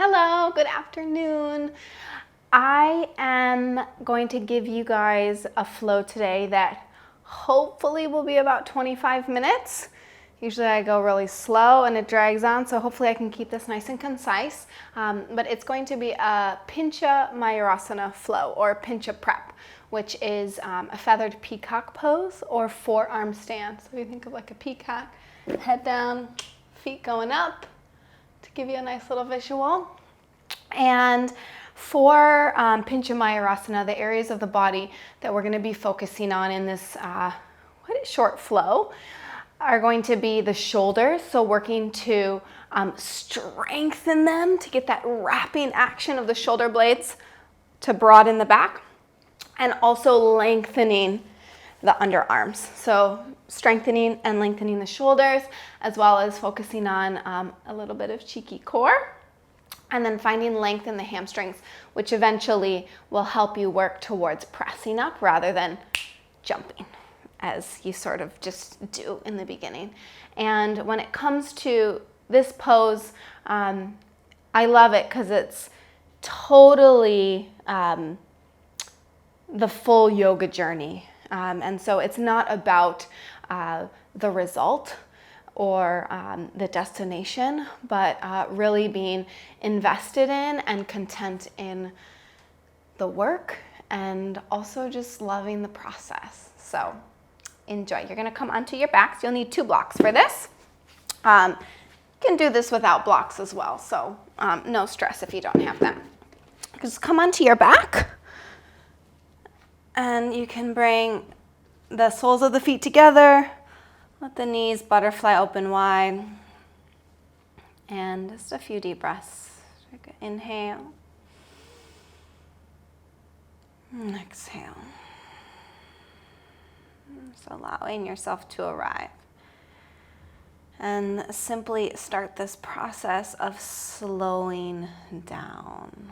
Hello, good afternoon. I am going to give you guys a flow today that hopefully will be about 25 minutes. Usually I go really slow and it drags on, so hopefully I can keep this nice and concise. But it's going to be a Pincha Mayurasana flow, or Pincha prep, which is a feathered peacock pose or forearm stand. So if you think of like a peacock, head down, feet going up, to give you a nice little visual. And for Pincha Mayurasana, the areas of the body that we're going to be focusing on in this short flow are going to be the shoulders, so working to strengthen them to get that wrapping action of the shoulder blades to broaden the back, and also lengthening the underarms. So strengthening and lengthening the shoulders, as well as focusing on a little bit of cheeky core, and then finding length in the hamstrings, which eventually will help you work towards pressing up rather than jumping, as you sort of just do in the beginning. And when it comes to this pose, I love it because it's totally the full yoga journey. And so it's not about the result or the destination, but really being invested in and content in the work, and also just loving the process. So enjoy. You're gonna come onto your backs. You'll need 2 blocks for this. You can do this without blocks as well, so no stress if you don't have them. Just come onto your back, and you can bring the soles of the feet together. Let the knees butterfly open wide. And just a few deep breaths. Inhale. And exhale. Just allowing yourself to arrive. And simply start this process of slowing down.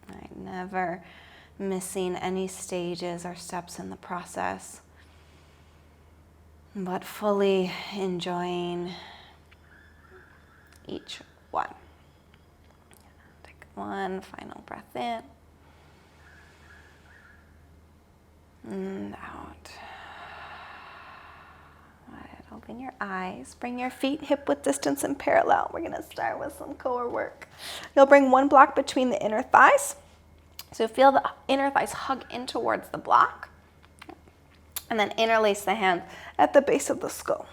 Right? Never missing any stages or steps in the process, but fully enjoying each one. Take one final breath in and out. Right, open your eyes. Bring your feet hip width distance and parallel. We're going to start with some core work. You'll bring 1 block between the inner thighs. So feel the inner thighs hug in towards the block. And then interlace the hands at the base of the skull.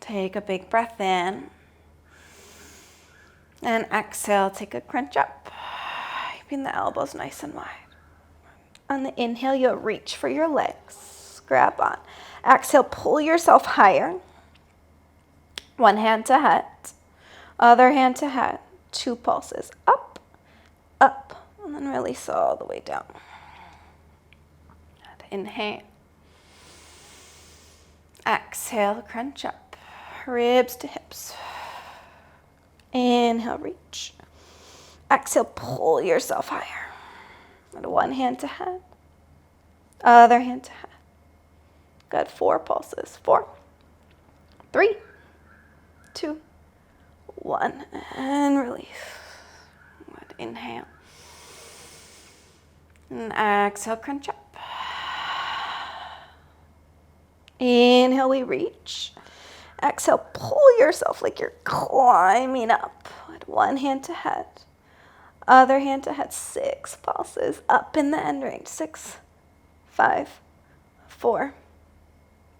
Take a big breath in. And exhale, take a crunch up. Keeping the elbows nice and wide. On the inhale, you'll reach for your legs. Grab on. Exhale, pull yourself higher. 1 hand to head. Other hand to head. 2 pulses. Up, up, and then release all the way down. Inhale. Exhale, crunch up. Ribs to hips. Inhale, reach. Exhale, pull yourself higher. And 1 hand to head. Other hand to head. Good. 4 pulses. 4, 3, 2, 1. And release. Good. Inhale. And exhale, crunch up. Inhale, we reach. Exhale, pull yourself like you're climbing up. 1 hand to head. Other hand to head. 6 pulses. Up in the end range. 6, 5, 4,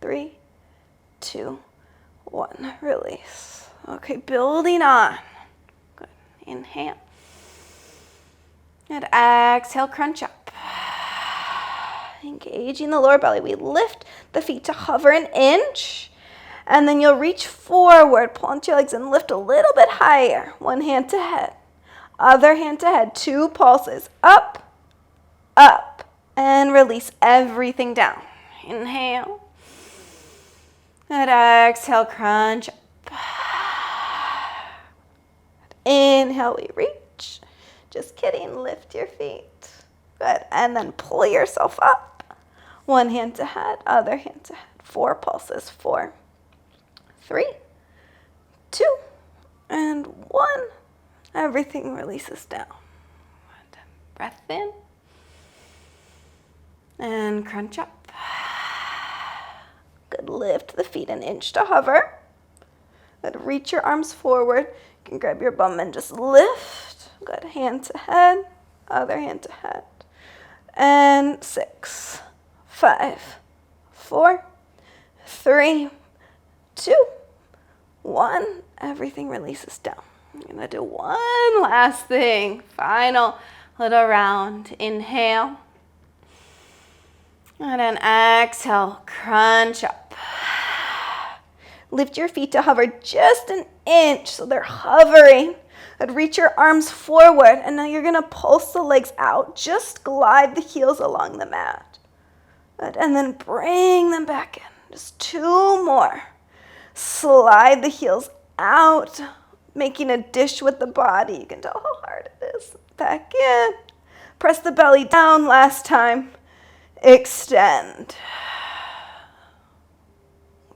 3, 2, 1. Release. Okay, building on. Good. Inhale. And exhale, crunch up. Engaging the lower belly. We lift the feet to hover an inch. And then you'll reach forward, plant your legs, and lift a little bit higher. 1 hand to head. Other hand to head. 2 pulses. Up, up, and release everything down. Inhale. And exhale, crunch up. Inhale, we reach. Just kidding, lift your feet. Good, and then pull yourself up. 1 hand to head, other hand to head. 4 pulses. 4, 3, everything releases down. Breath in. And crunch up. Good, lift the feet an inch to hover. Good, reach your arms forward. You can grab your bum and just lift. Good, hand to head, other hand to head. And 6, 5, 4, 3, 2, 1. Everything releases down. I'm gonna do one last thing. Final little round. Inhale. And then exhale, crunch up. Lift your feet to hover just an inch, so they're hovering. And reach your arms forward, and now you're gonna pulse the legs out. Just glide the heels along the mat. Good. And then bring them back in. Just 2 more. Slide the heels out, making a dish with the body. You can tell how hard it is. Back in. Press the belly down last time. Extend.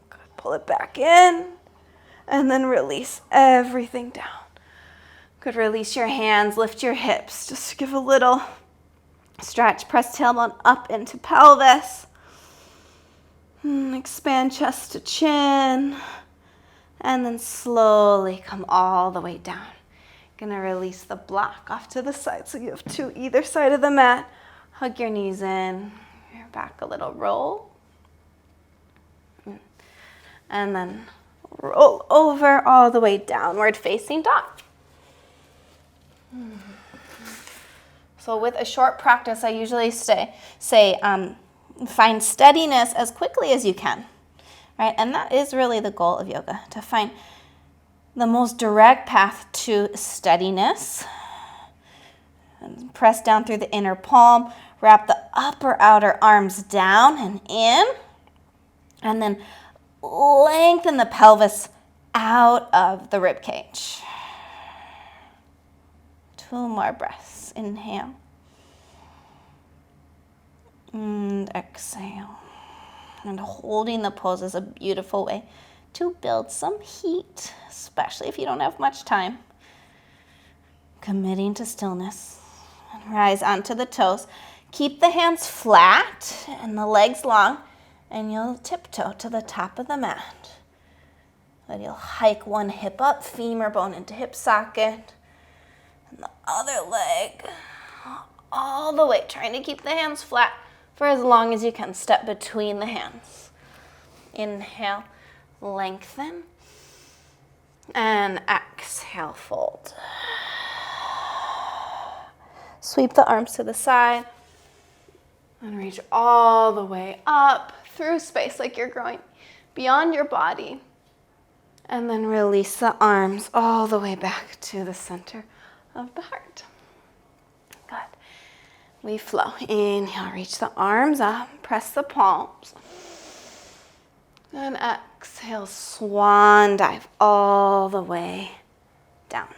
Good. Pull it back in, and then release everything down. Good, release your hands, lift your hips. Just give a little stretch. Press tailbone up into pelvis. Expand chest to chin. And then slowly come all the way down. Gonna release the block off to the side. So you have 2 either side of the mat. Hug your knees in. Your back a little roll. And then roll over all the way downward facing dog. So with a short practice, I usually say, find steadiness as quickly as you can, right? And that is really the goal of yoga, to find the most direct path to steadiness. And press down through the inner palm, wrap the upper outer arms down and in, and then lengthen the pelvis out of the rib cage. 2 more breaths. Inhale. And exhale. And holding the pose is a beautiful way to build some heat, especially if you don't have much time. Committing to stillness. And rise onto the toes. Keep the hands flat and the legs long, and you'll tiptoe to the top of the mat. Then you'll hike one hip up, femur bone into hip socket. And the other leg all the way, trying to keep the hands flat for as long as you can. Step between the hands. Inhale, lengthen, and exhale, fold. Sweep the arms to the side and reach all the way up through space like you're growing beyond your body. And then release the arms all the way back to the center of the heart. Good. We flow. Inhale, reach the arms up, press the palms. And exhale, swan dive all the way down.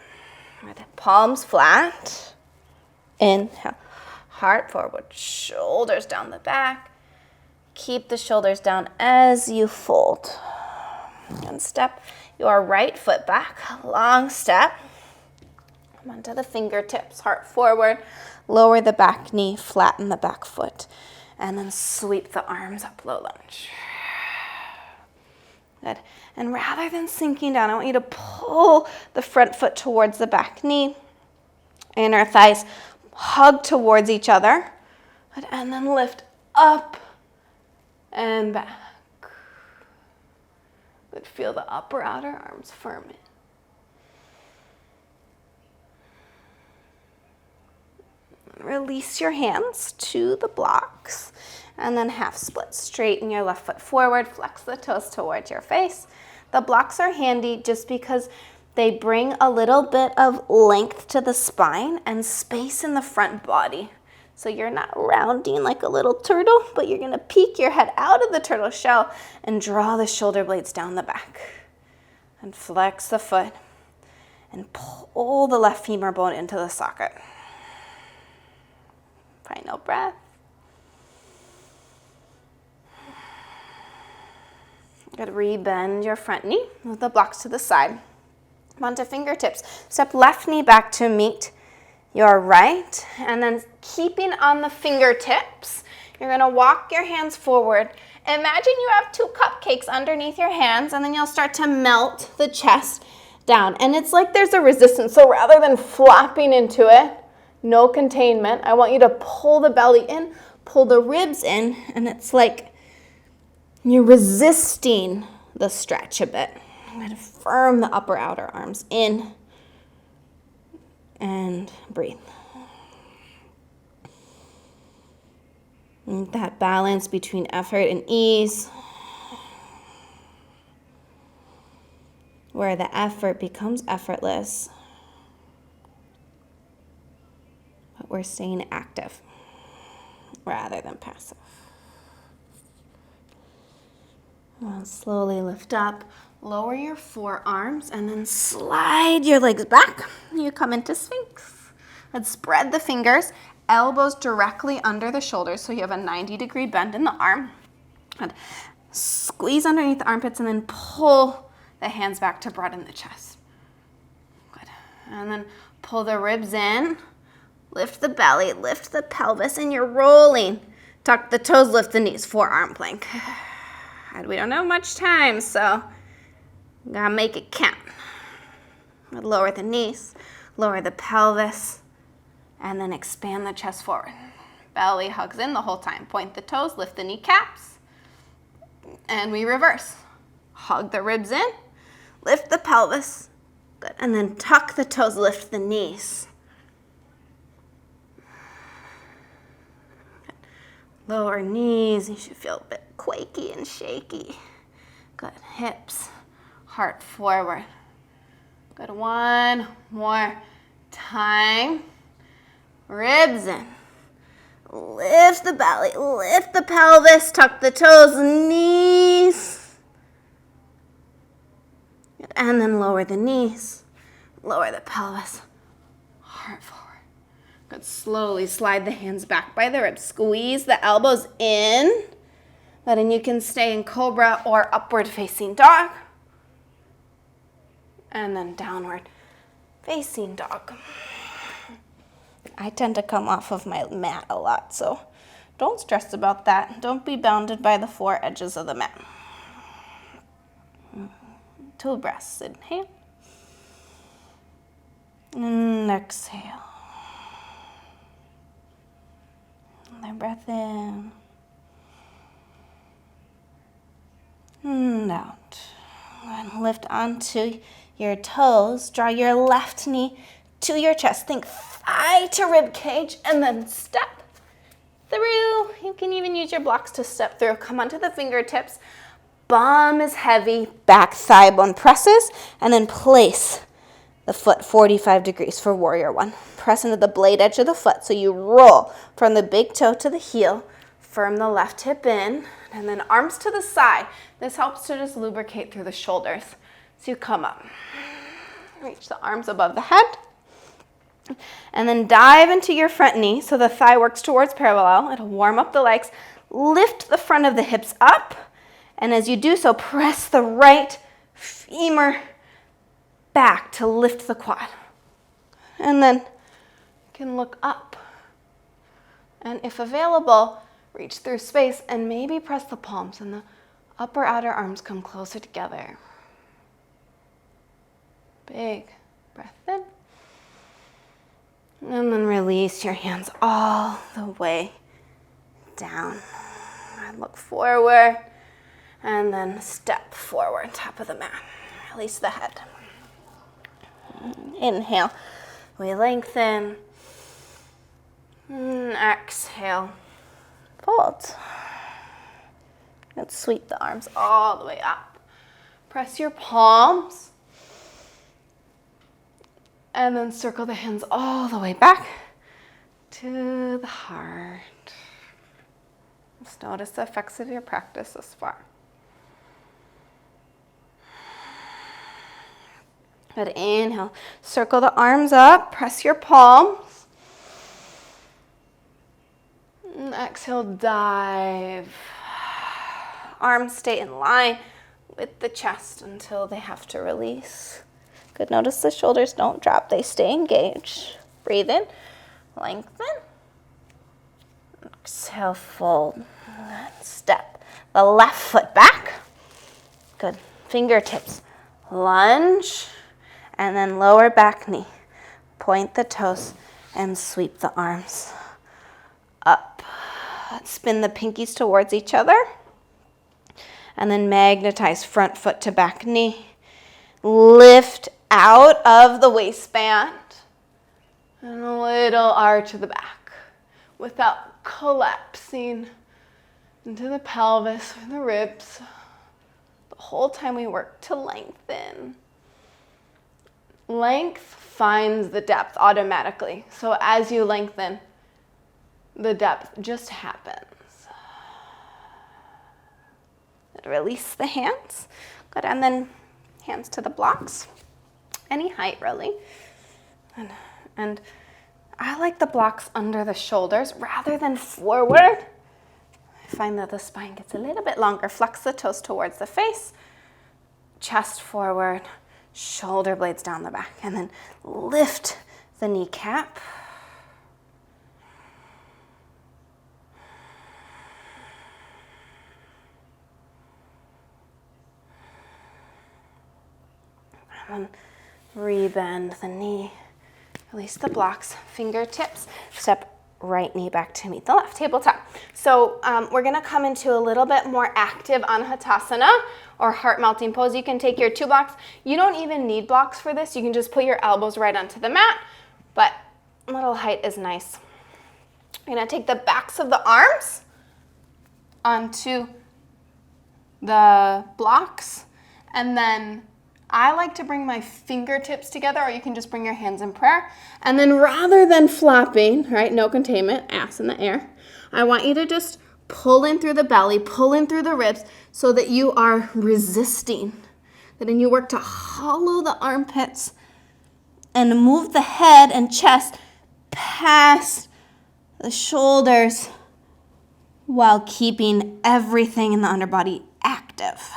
With the palms flat. Inhale, heart forward, shoulders down the back. Keep the shoulders down as you fold. And step your right foot back, long step. Come onto the fingertips, heart forward. Lower the back knee, flatten the back foot. And then sweep the arms up, low lunge. Good. And rather than sinking down, I want you to pull the front foot towards the back knee. Inner thighs hug towards each other. Good. And then lift up and back. Good. Feel the upper outer arms firm in. Release your hands to the blocks. And then half split. Straighten your left foot forward. Flex the toes towards your face. The blocks are handy just because they bring a little bit of length to the spine and space in the front body. So you're not rounding like a little turtle, but you're gonna peek your head out of the turtle shell and draw the shoulder blades down the back. And flex the foot and pull the left femur bone into the socket. Final breath. Good. Rebend your front knee, move the blocks to the side. onto fingertips. Step left knee back to meet your right, and then keeping on the fingertips, you're gonna walk your hands forward. Imagine you have 2 cupcakes underneath your hands, and then you'll start to melt the chest down. And it's like there's a resistance. So rather than flopping into it, no containment, I want you to pull the belly in, pull the ribs in, and it's like you're resisting the stretch a bit. I'm gonna firm the upper outer arms in and breathe. And that balance between effort and ease, where the effort becomes effortless, but we're staying active rather than passive. And slowly lift up, lower your forearms, and then slide your legs back. You come into Sphinx. Let's spread the fingers, elbows directly under the shoulders, so you have a 90-degree bend in the arm. And squeeze underneath the armpits, and then pull the hands back to broaden the chest. Good. And then pull the ribs in, lift the belly, lift the pelvis, and you're rolling. Tuck the toes, lift the knees, forearm plank. And we don't have much time, so gotta make it count. Lower the knees, lower the pelvis, and then expand the chest forward. Belly hugs in the whole time. Point the toes, lift the kneecaps, and we reverse. Hug the ribs in, lift the pelvis, good, and then tuck the toes, lift the knees. Good. Lower knees, you should feel a bit quaky and shaky. Good, hips, heart forward. Good, one more time. Ribs in. Lift the belly, lift the pelvis, tuck the toes, knees. And then lower the knees, lower the pelvis, heart forward. Good, slowly slide the hands back by the ribs. Squeeze the elbows in. Good, and you can stay in cobra or upward facing dog. And then downward facing dog. I tend to come off of my mat a lot, so don't stress about that. Don't be bounded by the 4 edges of the mat. 2 breaths. Inhale. And exhale. Another breath in. And out. And lift onto your toes. Draw your left knee to your chest. Think thigh to rib cage, and then step through. You can even use your blocks to step through. Come onto the fingertips. Bum is heavy, back thigh bone presses, and then place the foot 45 degrees for warrior 1. Press into the blade edge of the foot, so you roll from the big toe to the heel. Firm the left hip in, and then arms to the side. This helps to just lubricate through the shoulders. So you come up, reach the arms above the head, and then dive into your front knee so the thigh works towards parallel. It'll warm up the legs. Lift the front of the hips up, and as you do so, press the right femur back to lift the quad. And then you can look up. And if available, reach through space and maybe press the palms, and the upper outer arms come closer together. Big breath in. And then release your hands all the way down. And look forward, and then step forward, top of the mat. Release the head. Inhale, we lengthen. Exhale, fold. And sweep the arms all the way up. Press your palms. And then circle the hands all the way back to the heart. Just notice the effects of your practice thus far. Good, inhale. Circle the arms up, press your palms. And exhale, dive. Arms stay in line with the chest until they have to release. Good, notice the shoulders don't drop, they stay engaged. Breathe in, lengthen. Exhale, fold. Step the left foot back. Good, fingertips, lunge, and then lower back knee. Point the toes and sweep the arms up. Spin the pinkies towards each other. And then magnetize front foot to back knee. Lift out of the waistband. And a little arch of the back without collapsing into the pelvis or the ribs. The whole time we work to lengthen. Length finds the depth automatically. So as you lengthen, the depth just happens. Release the hands. Good, and then hands to the blocks. Any height, really. And I like the blocks under the shoulders rather than forward. I find that the spine gets a little bit longer. Flex the toes towards the face. Chest forward. Shoulder blades down the back. And then lift the kneecap. And rebend the knee. Release the blocks, fingertips. Step right knee back to meet the left, tabletop. So we're gonna come into a little bit more active Anahatasana or heart melting pose. You can take your 2 blocks. You don't even need blocks for this. You can just put your elbows right onto the mat, but a little height is nice. You're gonna take the backs of the arms onto the blocks, and then I like to bring my fingertips together, or you can just bring your hands in prayer. And then rather than flopping, right, no containment, ass in the air, I want you to just pull in through the belly, pull in through the ribs so that you are resisting. Then you work to hollow the armpits and move the head and chest past the shoulders while keeping everything in the underbody active.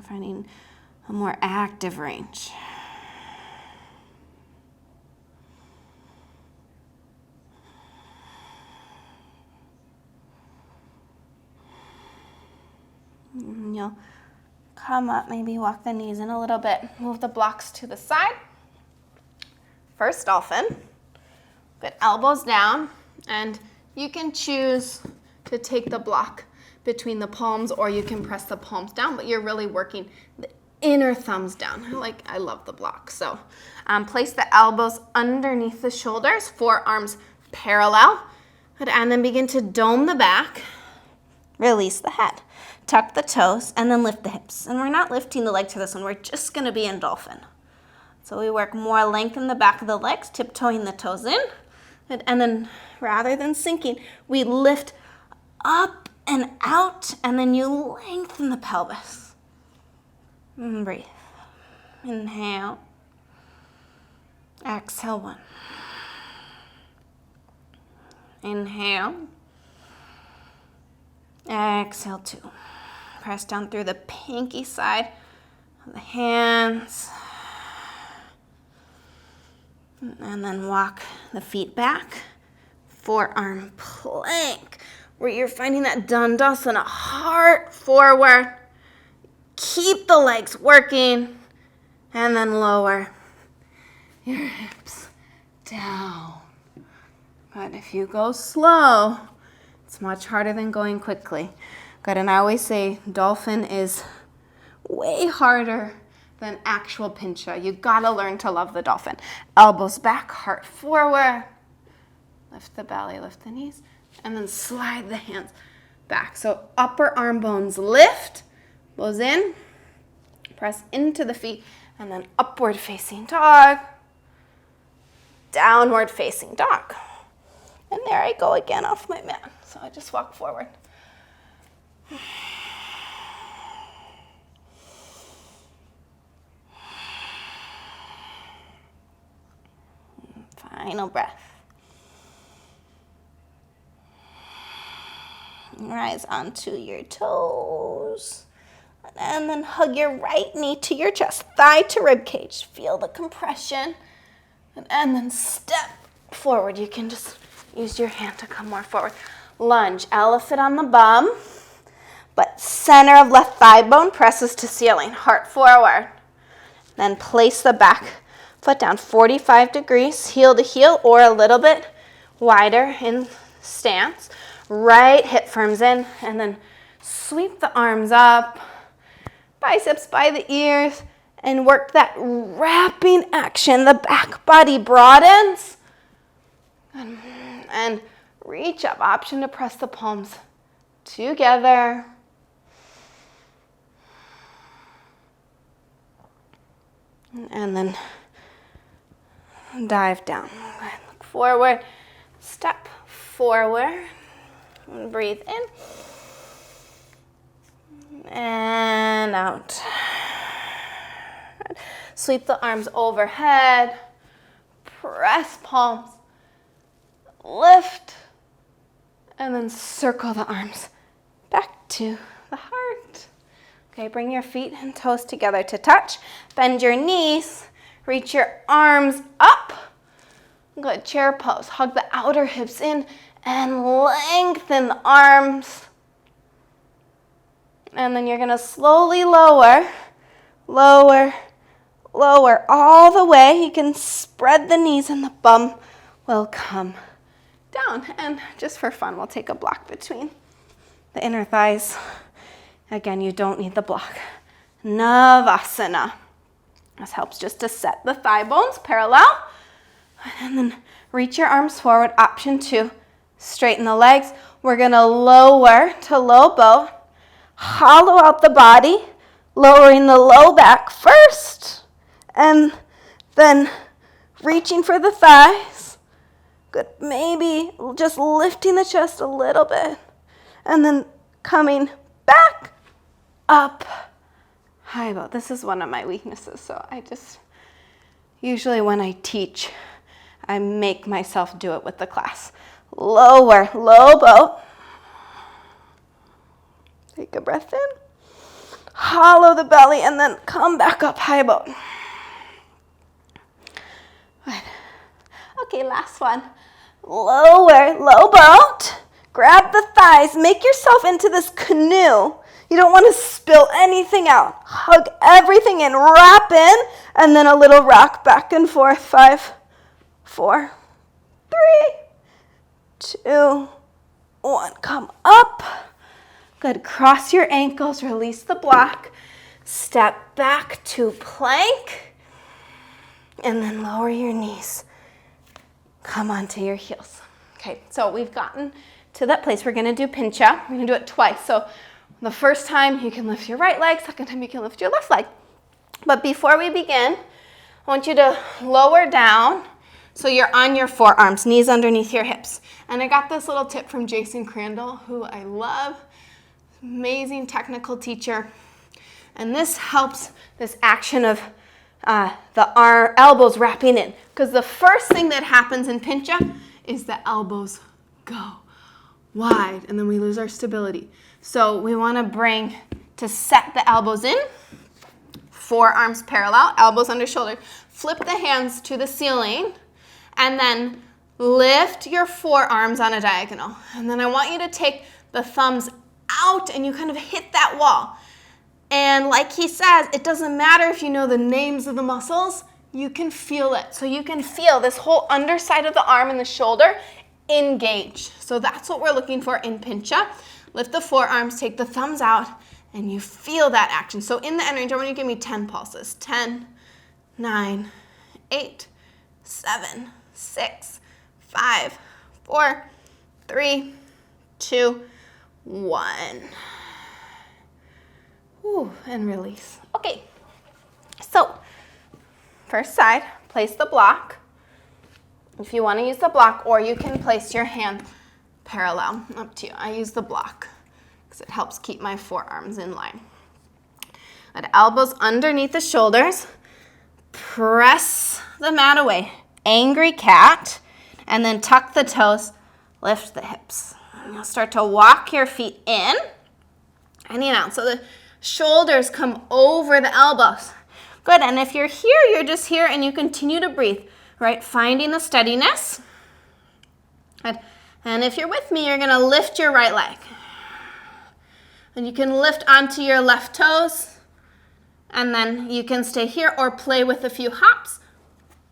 Finding a more active range. And you'll come up, maybe walk the knees in a little bit. Move the blocks to the side. First dolphin. Good, elbows down, and you can choose to take the block between the palms, or you can press the palms down, but you're really working the inner thumbs down. I love the block. So place the elbows underneath the shoulders, forearms parallel, and then begin to dome the back. Release the head. Tuck the toes, and then lift the hips. And we're not lifting the legs for this one. We're just gonna be in dolphin. So we work more length in the back of the legs, tiptoeing the toes in. And then rather than sinking, we lift up and out, and then you lengthen the pelvis. And breathe. Inhale. Exhale, 1. Inhale. Exhale, 2. Press down through the pinky side of the hands. And then walk the feet back. Forearm plank, where you're finding that Dandasana, heart forward. Keep the legs working, and then lower your hips down. But if you go slow, it's much harder than going quickly. Good, and I always say dolphin is way harder than actual pincha. You gotta learn to love the dolphin. Elbows back, heart forward. Lift the belly, lift the knees, and then slide the hands back. So upper arm bones lift, goes in, press into the feet, and then upward facing dog, downward facing dog. And there I go again off my mat. So I just walk forward. Final breath. Rise onto your toes. And then hug your right knee to your chest, thigh to rib cage. Feel the compression. And then step forward. You can just use your hand to come more forward. Lunge, elephant on the bum, but center of left thigh bone presses to ceiling, heart forward. Then place the back foot down 45 degrees, heel to heel, or a little bit wider in stance. Right hip firms in, and then sweep the arms up, biceps by the ears, and work that wrapping action. The back body broadens, and reach up, option to press the palms together. And then dive down. Look forward, step forward, and breathe in and out. Sweep the arms overhead, press palms, lift, and then circle the arms back to the heart. Okay, bring your feet and toes together to touch. Bend your knees, reach your arms up. Good, chair pose. Hug the outer hips in and lengthen the arms. And then you're gonna slowly lower, lower, lower all the way. You can spread the knees and the bum will come down. And just for fun, we'll take a block between the inner thighs. Again, you don't need the block. Savasana. This helps just to set the thigh bones parallel. And then reach your arms forward. Option 2, straighten the legs. We're gonna lower to low boat. Hollow out the body, lowering the low back first. And then reaching for the thighs. Good, maybe just lifting the chest a little bit. And then coming back up, high boat. This is one of my weaknesses, so usually when I teach, I make myself do it with the class. Lower, low boat. Take a breath in. Hollow the belly and then come back up, high boat. Okay, last one. Lower, low boat. Grab the thighs. Make yourself into this canoe. You don't want to spill anything out. Hug everything in, wrap in, and then a little rock back and forth. 5, 4, 3, 2, 1. Come up. Good. Cross your ankles, release the block. Step back to plank, and then lower your knees. Come onto your heels. Okay, so we've gotten to that place. We're gonna do Pincha. We're gonna do it twice. So the first time you can lift your right leg, second time you can lift your left leg. But before we begin, I want you to lower down so you're on your forearms, knees underneath your hips. And I got this little tip from Jason Crandall, who I love, amazing technical teacher. And this helps this action of our elbows wrapping in. Because the first thing that happens in Pincha is the elbows go wide and then we lose our stability. So we want to bring to set the elbows in, forearms parallel, elbows under shoulder. Flip the hands to the ceiling and then lift your forearms on a diagonal. And then I want you to take the thumbs out and you kind of hit that wall. And like he says, it doesn't matter if you know the names of the muscles, you can feel it. So you can feel this whole underside of the arm and the shoulder engage. So that's what we're looking for in Pincha. Lift the forearms, take the thumbs out, and you feel that action. So in the end range, I want you to give me 10 pulses. 10, 9, 8, 7, 6, 5, 4, 3, 2, 1. Ooh, and release. Okay, so first side, place the block. If you want to use the block, or you can place your hand parallel, up to you. I use the block because it helps keep my forearms in line. At elbows underneath the shoulders, press the mat away, angry cat, and then tuck the toes, lift the hips. And you'll start to walk your feet in and out. So the shoulders come over the elbows. Good, and if you're here, you're just here and you continue to breathe, right? Finding a steadiness. Good. And if you're with me, you're gonna lift your right leg. And you can lift onto your left toes, and then you can stay here or play with a few hops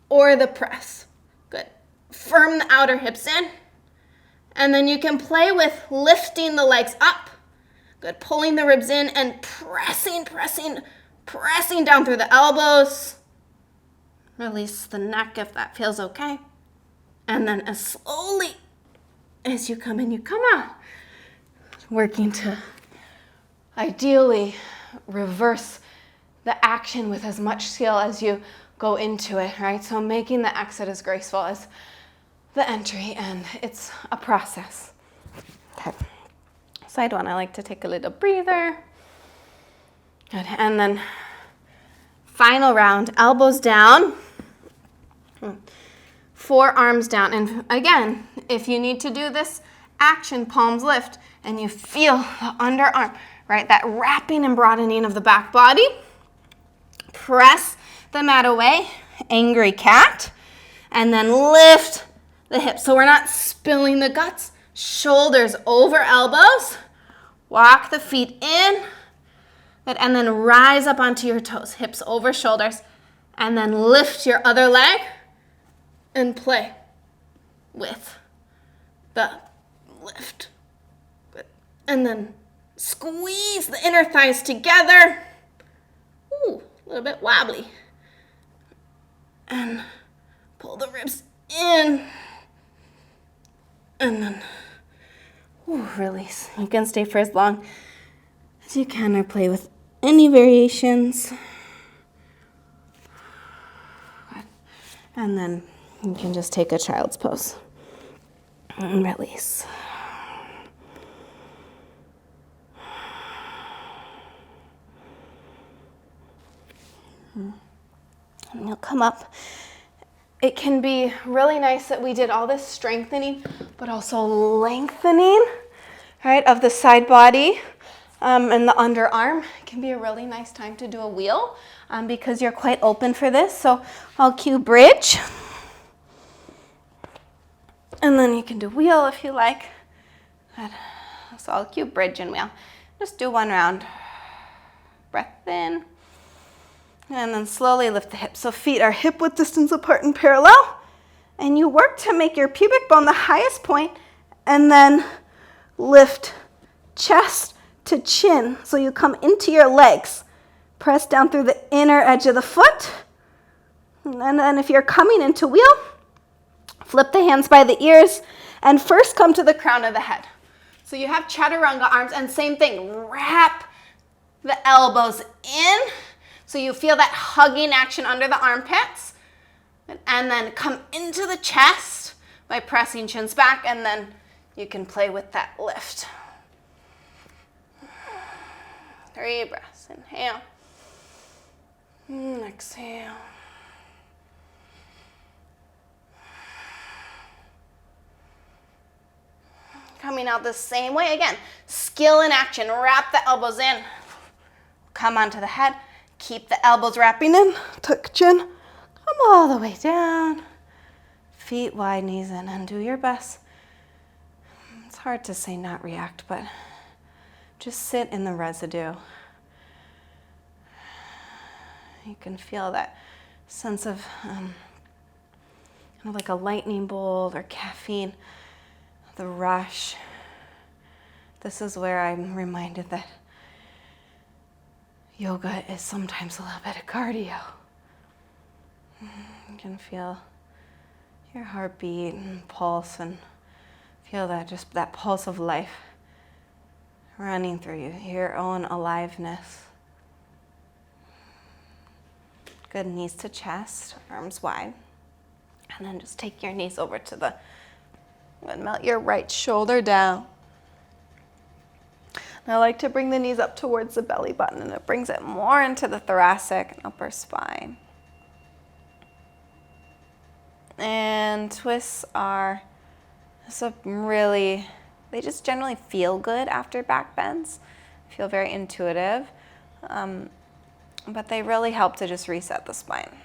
or the press. Good. Firm the outer hips in, and then you can play with lifting the legs up. Good. Pulling the ribs in and pressing down through the elbows. Release the neck if that feels okay. And then as slowly as you come in, you come out. Working to ideally reverse the action with as much skill as you go into it, right? So making the exit as graceful as the entry, and it's a process. Okay. Side one, I like to take a little breather. Good. And then final round, elbows down, forearms down. And again, if you need to do this action, palms lift, and you feel the underarm, right? That wrapping and broadening of the back body. Press the mat away, angry cat, and then lift the hips. So we're not spilling the guts. Shoulders over elbows. Walk the feet in. And then rise up onto your toes. Hips over shoulders. And then lift your other leg and play with the lift. Good. And then squeeze the inner thighs together. Ooh, a little bit wobbly. And pull the ribs in. And then release. You can stay for as long as you can or play with any variations. And then you can just take a child's pose and release. And you'll come up. It can be really nice that we did all this strengthening, but also lengthening, right, of the side body and the underarm. It can be a really nice time to do a wheel because you're quite open for this. So I'll cue bridge. And then you can do wheel if you like. So I'll cue bridge and wheel. Just do one round. Breath in. And then slowly lift the hips. So feet are hip width distance apart and parallel. And you work to make your pubic bone the highest point and then lift chest to chin. So you come into your legs. Press down through the inner edge of the foot. And then if you're coming into wheel, flip the hands by the ears and first come to the crown of the head. So you have chaturanga arms and same thing. Wrap the elbows in. So you feel that hugging action under the armpits. And then come into the chest by pressing chins back, and then you can play with that lift. 3 breaths. Inhale. Exhale. Coming out the same way. Again, skill in action. Wrap the elbows in. Come onto the head. Keep the elbows wrapping in, tuck chin, come all the way down, feet wide, knees in, and do your best. It's hard to say not react, but just sit in the residue. You can feel that sense of kind of like a lightning bolt or caffeine, the rush. This is where I'm reminded that yoga is sometimes a little bit of cardio. You can feel your heartbeat and pulse and feel that, just that pulse of life running through you, your own aliveness. Good, knees to chest, arms wide. And then just take your knees over to and melt your right shoulder down. I like to bring the knees up towards the belly button, and it brings it more into the thoracic and upper spine. And twists are, They just generally feel good after back bends, feel very intuitive, but they really help to just reset the spine.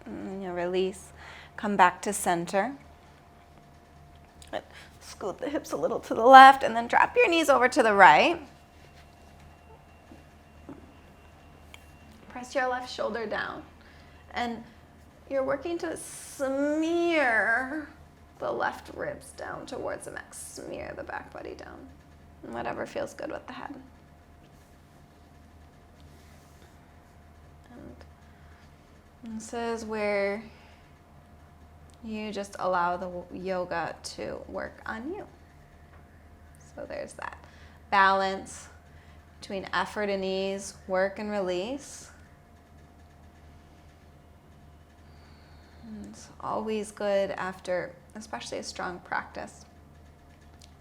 And you'll release, come back to center. Scoot the hips a little to the left, and then drop your knees over to the right. Press your left shoulder down. And you're working to smear the left ribs down towards the neck. Smear the back body down. And whatever feels good with the head. And this is where you just allow the yoga to work on you. So there's that balance between effort and ease, work and release. And it's always good after, especially a strong practice,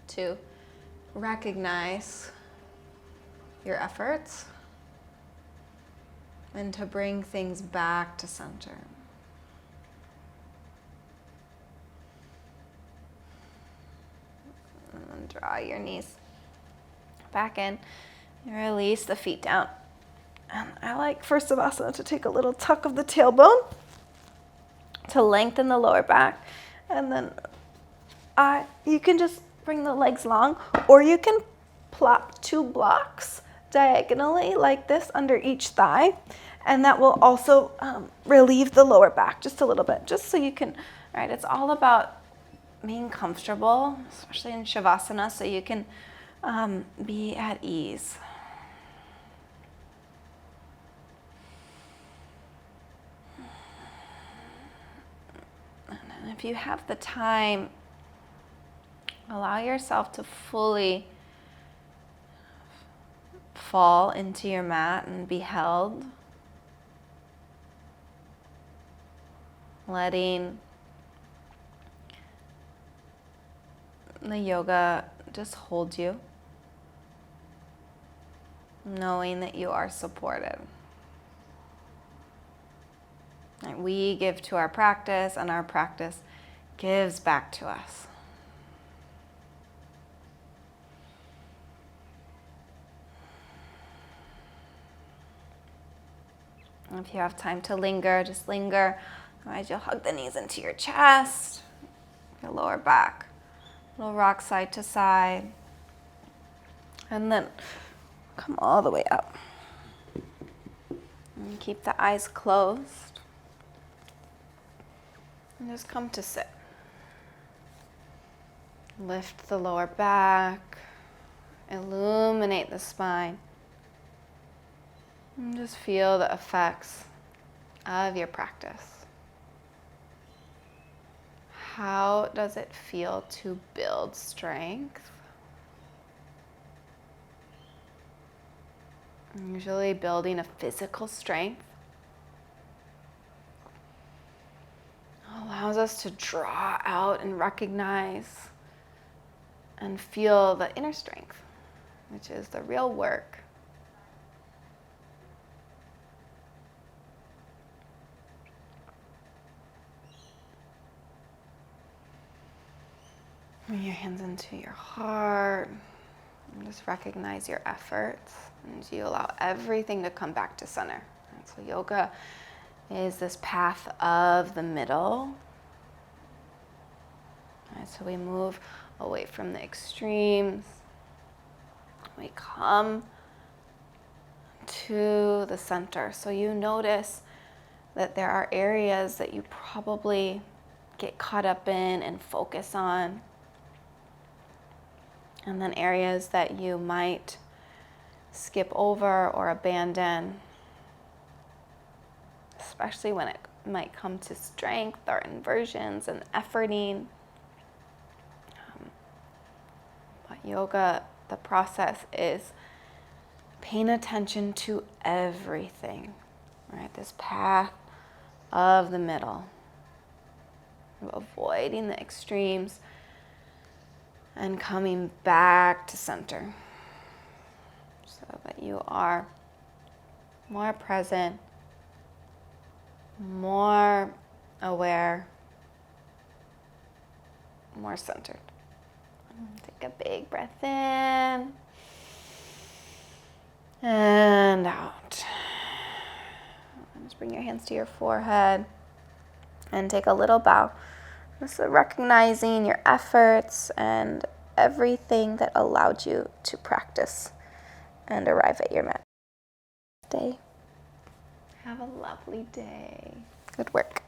to recognize your efforts and to bring things back to center. And draw your knees back in. You release the feet down. And I like for Savasana to take a little tuck of the tailbone to lengthen the lower back. And then you can just bring the legs long, or you can plop 2 blocks diagonally like this under each thigh. And that will also relieve the lower back just a little bit, just so you can, all right, it's all about being comfortable, especially in Savasana, so you can be at ease. And if you have the time, allow yourself to fully fall into your mat and be held. Letting the yoga just hold you, knowing that you are supported. And we give to our practice, and our practice gives back to us. And if you have time to linger, just linger. Otherwise, you'll hug the knees into your chest, your lower back. Little rock side to side. And then come all the way up. And keep the eyes closed. And just come to sit. Lift the lower back. Illuminate the spine. And just feel the effects of your practice. How does it feel to build strength? Usually building a physical strength allows us to draw out and recognize and feel the inner strength, which is the real work. Bring your hands into your heart and just recognize your efforts, and you allow everything to come back to center. And so yoga is this path of the middle. And so we move away from the extremes. We come to the center. So you notice that there are areas that you probably get caught up in and focus on. And then areas that you might skip over or abandon, especially when it might come to strength or inversions and efforting. But yoga, the process is paying attention to everything, right? This path of the middle, avoiding the extremes and coming back to center. but you are more present, more aware, more centered. Take a big breath in and out. Just bring your hands to your forehead and take a little bow. Just recognizing your efforts and everything that allowed you to practice and arrive at your mat. Day. Have a lovely day. Good work.